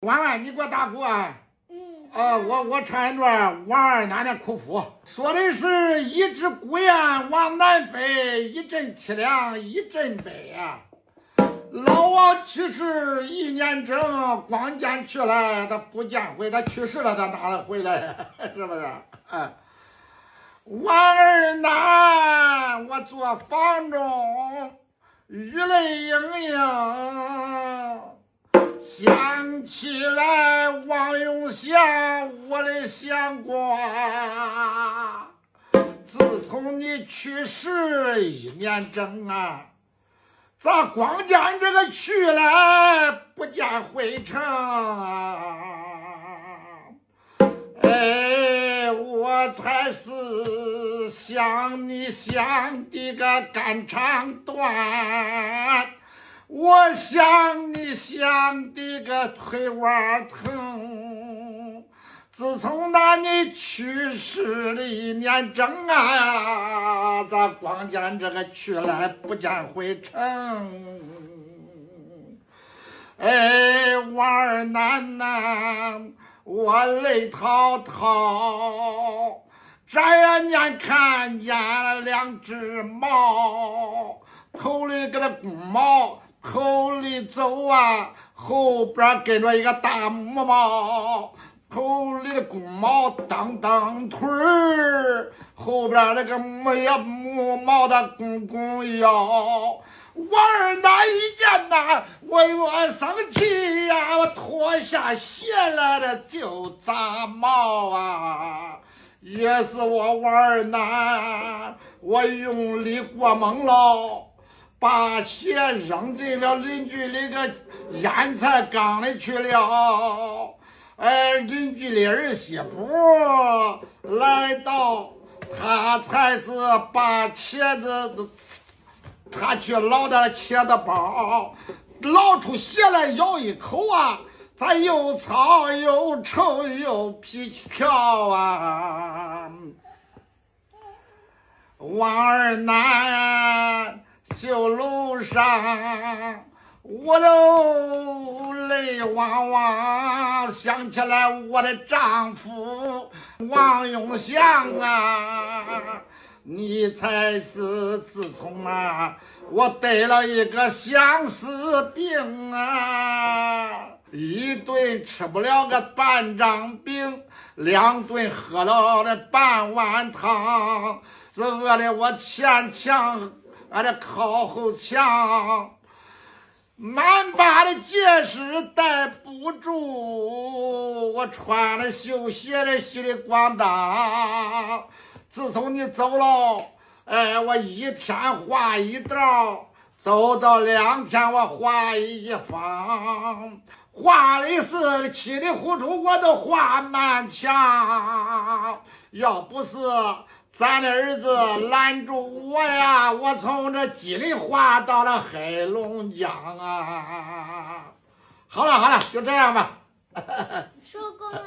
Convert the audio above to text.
婉婉，你给我打鼓啊！我唱一段王二奶奶哭赋，说的是一只孤雁往南飞，一阵凄凉一阵悲啊。老王去世1年整，光见去来他不见回，他去世了他哪能回来呀？是不是？王二奶，我坐房中，雨泪盈盈。想起来王永祥，我的相公啊，自从你去世1年整啊，咋光见这个去来不见回城啊？我才是想你想的个肝肠断，我想你想的个腿腕疼，自从那你去世了1年整啊，咋光见这个去来不见回城？王二奶奶，我泪滔滔，眨眼看见了2只猫，头里跟着公猫头里走啊，后边跟着一个大母猫，头里的公猫蹬蹬腿儿，后边那个母猫的公公腰。王二奶一见呐，我生气呀，我脱下鞋来了就砸猫啊！也是我王二奶，我用力过猛了，把鞋扔进了邻居那个烟菜缸里去了。邻居的儿媳妇来到，他才是把茄子，他去捞的茄子包，捞出血来咬一口啊，咱又糙又臭又皮条啊！王二奶绣楼上，我都泪汪汪，想起来我的丈夫王永祥啊，你才是自从啊我得了一个相思病啊，一顿吃不了个半张饼，2顿喝了那半碗汤，这饿的我前墙俺这靠后墙，满把的结实带不住，我穿了绣鞋的稀里咣当。自从你走了，我1天画1道，走到2天我画1方，画的是稀里糊涂我都画满墙。要不是咱的儿子拦住我呀，我从这吉林画到了黑龙江啊！好了，就这样吧。收工了。